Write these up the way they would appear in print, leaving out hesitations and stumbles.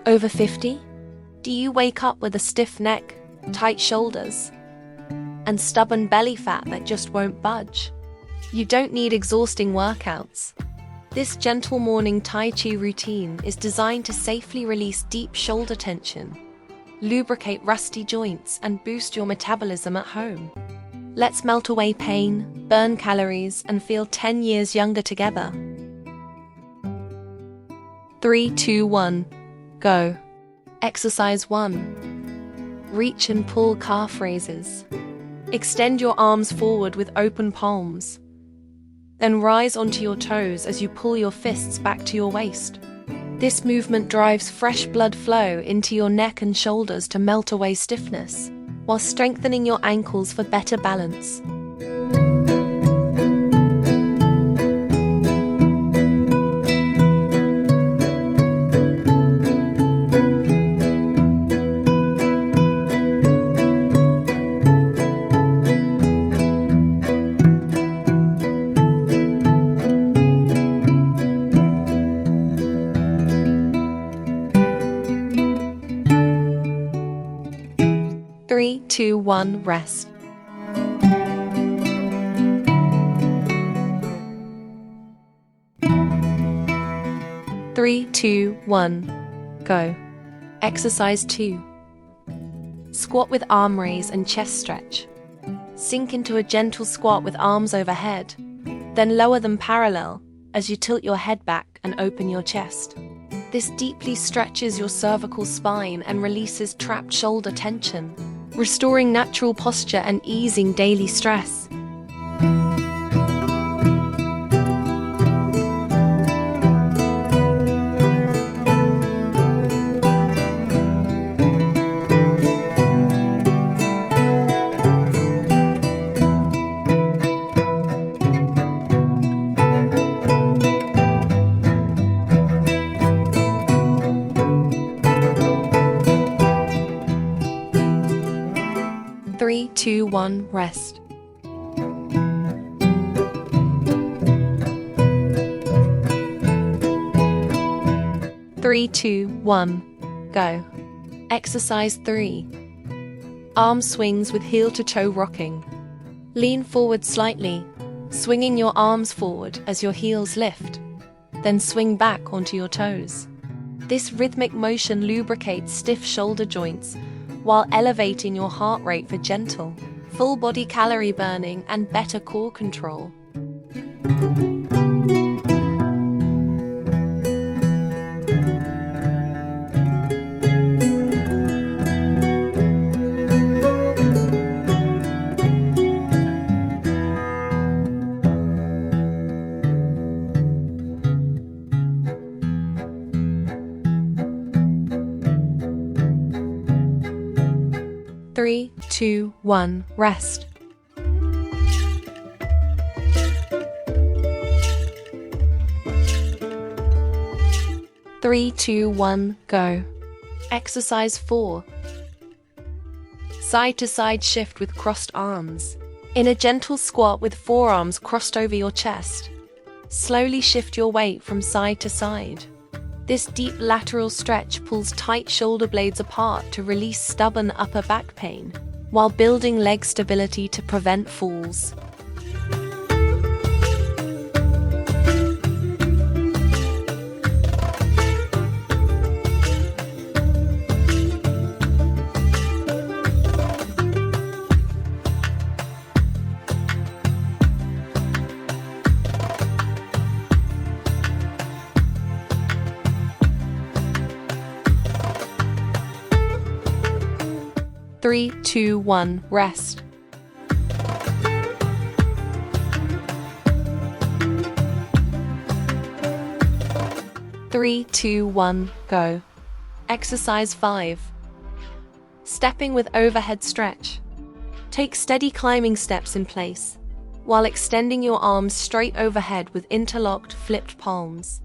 Over 50? Do you wake up with a stiff neck, tight shoulders, and stubborn belly fat that just won't budge? You don't need exhausting workouts. This gentle morning Tai Chi routine is designed to safely release deep shoulder tension, lubricate rusty joints, and boost your metabolism at home. Let's melt away pain, burn calories, and feel 10 years younger together. 3, 2, 1, go. Exercise 1. Reach and pull calf raises. Extend your arms forward with open palms. Then rise onto your toes as you pull your fists back to your waist. This movement drives fresh blood flow into your neck and shoulders to melt away stiffness, while strengthening your ankles for better balance. Three, two, one, rest. 3, 2, 1, go. Exercise 2. Squat with arm raise and chest stretch. Sink into a gentle squat with arms overhead, then lower them parallel as you tilt your head back and open your chest. This deeply stretches your cervical spine and releases trapped shoulder tension, restoring natural posture and easing daily stress. Three, two, one, rest. 3, 2, 1, go. Exercise 3. Arm swings with heel to toe rocking. Lean forward slightly, swinging your arms forward as your heels lift. Then swing back onto your toes. This rhythmic motion lubricates stiff shoulder joints while elevating your heart rate for gentle, full body calorie burning and better core control. Three, two, one, rest. 3, 2, 1, go. Exercise 4. Side to side shift with crossed arms. In a gentle squat with forearms crossed over your chest, slowly shift your weight from side to side. This deep lateral stretch pulls tight shoulder blades apart to release stubborn upper back pain, while building leg stability to prevent falls. Three, two, one, rest. 3, 2, 1, go. Exercise 5. Stepping with overhead stretch. Take steady climbing steps in place, while extending your arms straight overhead with interlocked, flipped palms.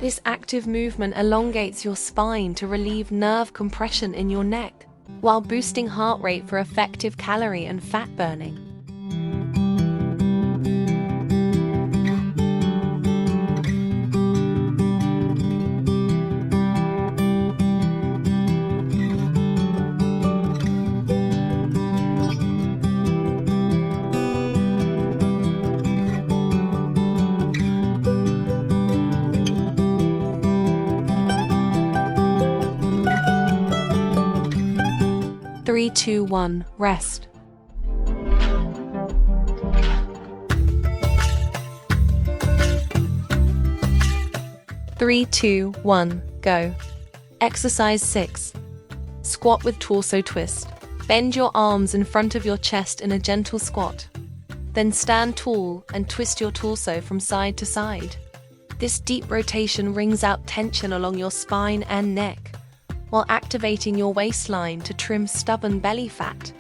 This active movement elongates your spine to relieve nerve compression in your neck, while boosting heart rate for effective calorie and fat burning. 3, 2, 1, rest. 3, 2, 1, go. Exercise 6. Squat with torso twist. Bend your arms in front of your chest in a gentle squat. Then stand tall and twist your torso from side to side. This deep rotation wrings out tension along your spine and neck, while activating your waistline to trim stubborn belly fat.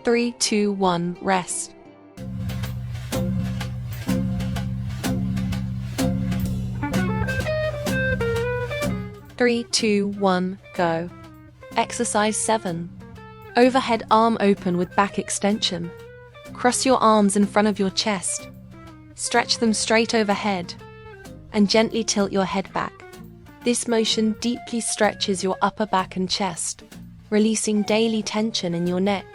Three, two, one, rest. 3, 2, 1, go. Exercise 7. Overhead arm open with back extension. Cross your arms in front of your chest. Stretch them straight overhead and gently tilt your head back. This motion deeply stretches your upper back and chest, releasing daily tension in your neck.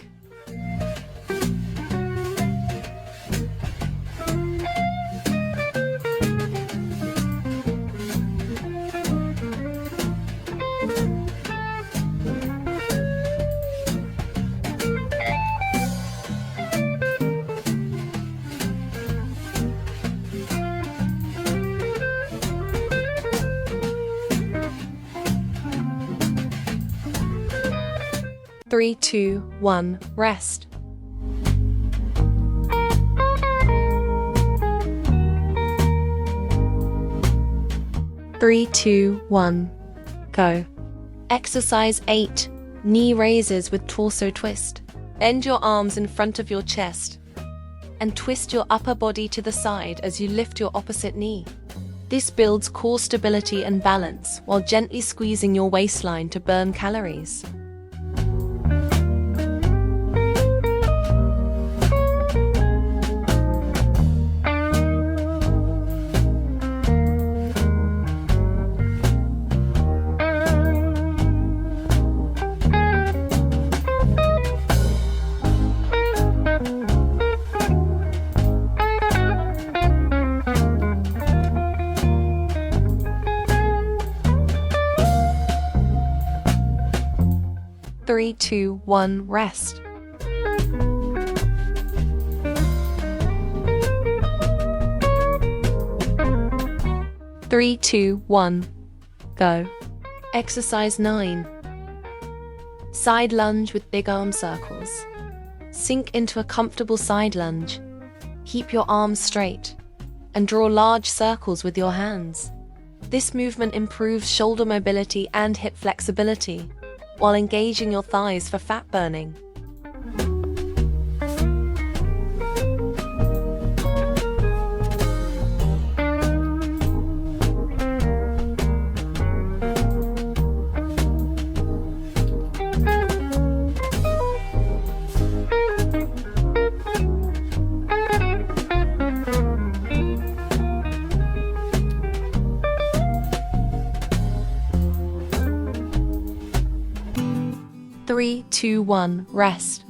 3, 2, 1, rest. 3, 2, 1, go. Exercise 8. Knee raises with torso twist. Bend your arms in front of your chest and twist your upper body to the side as you lift your opposite knee. This builds core stability and balance while gently squeezing your waistline to burn calories. Three, two, one, rest. 3, 2, 1, go. Exercise 9. Side lunge with big arm circles. Sink into a comfortable side lunge. Keep your arms straight and draw large circles with your hands. This movement improves shoulder mobility and hip flexibility, while engaging your thighs for fat burning. Three, two, one, rest.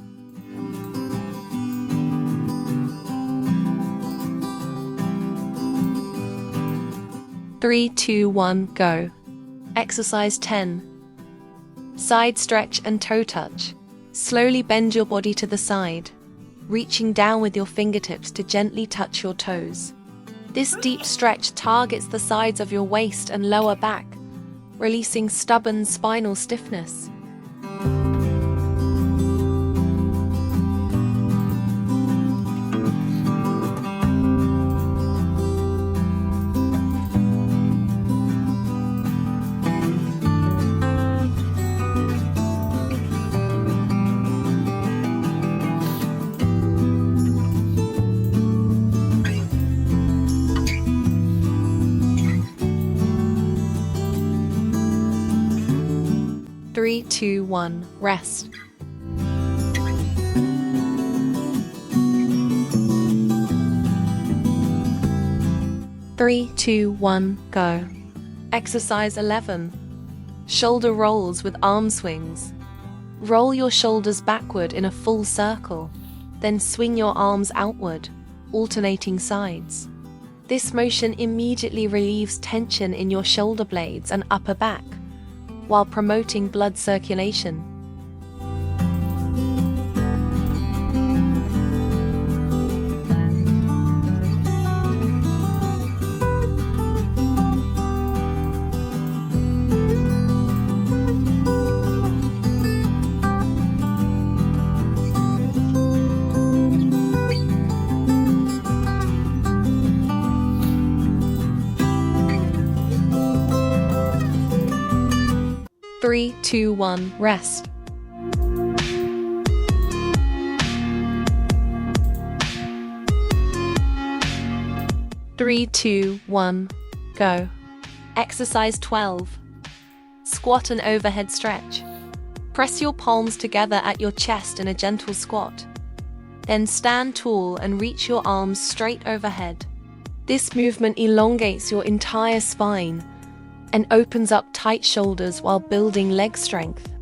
3, 2, 1, go. Exercise 10. Side stretch and toe touch. Slowly bend your body to the side, reaching down with your fingertips to gently touch your toes. This deep stretch targets the sides of your waist and lower back, releasing stubborn spinal stiffness. Three, two, one, rest. 3, 2, 1, go. Exercise 11. Shoulder rolls with arm swings. Roll your shoulders backward in a full circle, then swing your arms outward, alternating sides. This motion immediately relieves tension in your shoulder blades and upper back, while promoting blood circulation. Three, two, one, rest. Three, two, one, go. Exercise 12. Squat and overhead stretch. Press your palms together at your chest in a gentle squat. Then stand tall and reach your arms straight overhead. This movement elongates your entire spine and opens up tight shoulders while building leg strength.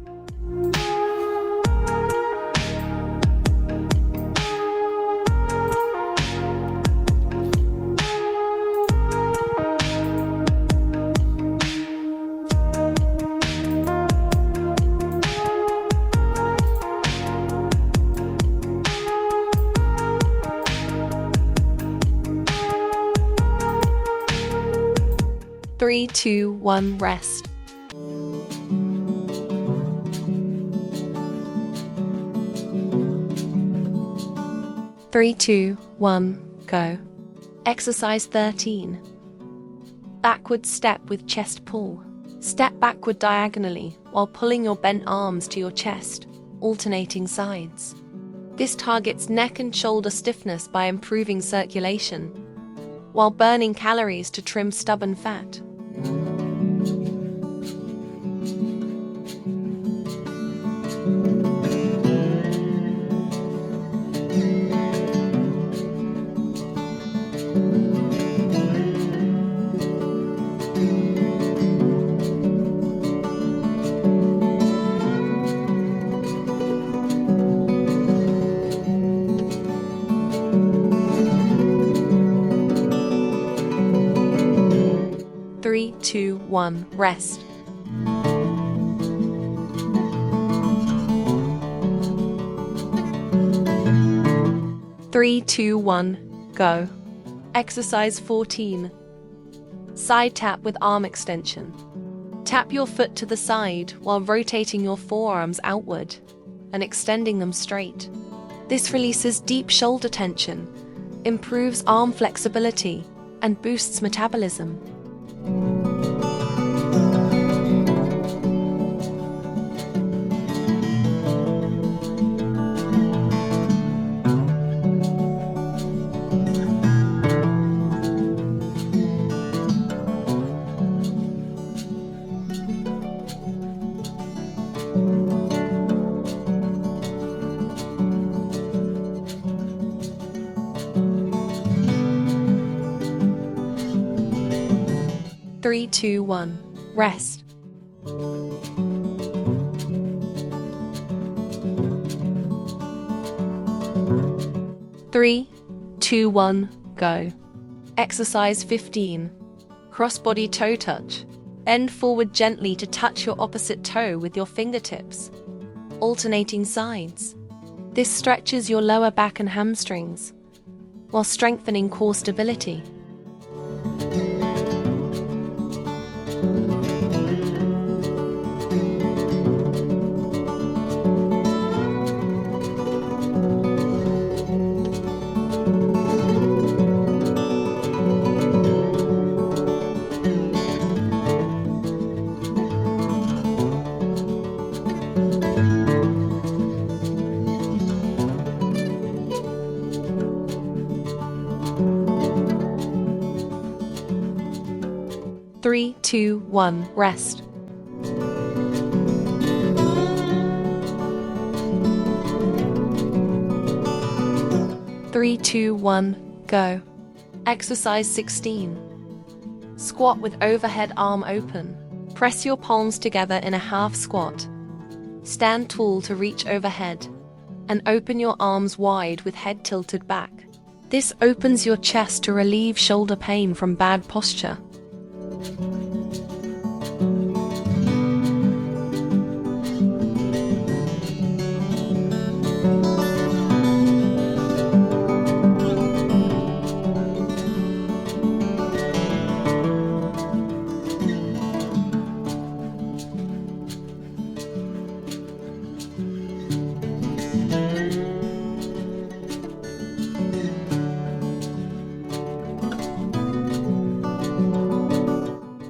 Three, two, one, rest. Three, two, one, go. Exercise 13. Backward step with chest pull. Step backward diagonally while pulling your bent arms to your chest, alternating sides. This targets neck and shoulder stiffness by improving circulation, while burning calories to trim stubborn fat. Three, two, one, rest. Three, two, one, go. Exercise 14. Side tap with arm extension. Tap your foot to the side while rotating your forearms outward and extending them straight. This releases deep shoulder tension, improves arm flexibility, and boosts metabolism. Three, two, one, rest. Three, two, one, go. Exercise 15. Crossbody toe touch. Bend forward gently to touch your opposite toe with your fingertips, alternating sides. This stretches your lower back and hamstrings, while strengthening core stability. Three, two, one, rest. Three, two, one, go. Exercise 16. Squat with overhead arm open. Press your palms together in a half squat. Stand tall to reach overhead, and open your arms wide with head tilted back. This opens your chest to relieve shoulder pain from bad posture.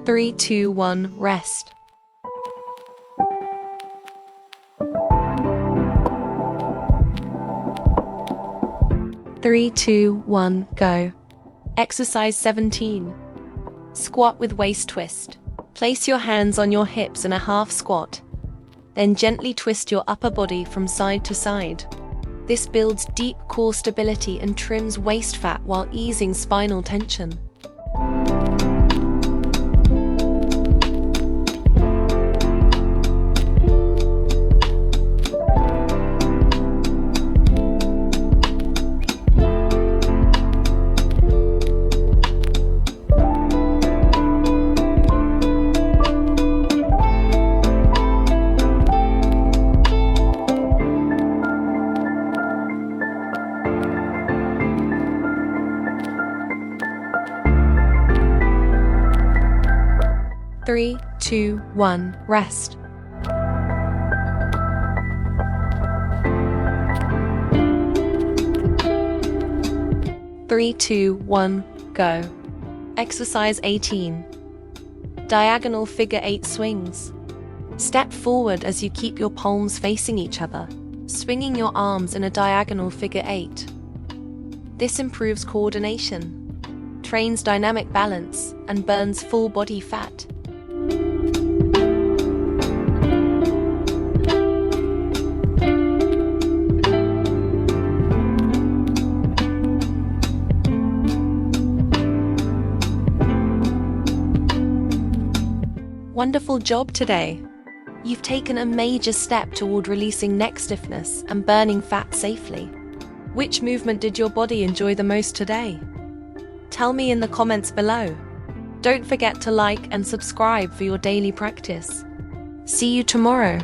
Three, two, one, rest. 3, 2, 1, go. Exercise 17. Squat with waist twist. Place your hands on your hips in a half squat. Then gently twist your upper body from side to side. This builds deep core stability and trims waist fat while easing spinal tension. Three, two, one, rest. 3, 2, 1, go. Exercise 18. Diagonal figure 8 swings. Step forward as you keep your palms facing each other, swinging your arms in a diagonal figure 8. This improves coordination, trains dynamic balance, and burns full body fat. Wonderful job today! You've taken a major step toward releasing neck stiffness and burning fat safely. Which movement did your body enjoy the most today? Tell me in the comments below. Don't forget to like and subscribe for your daily practice. See you tomorrow.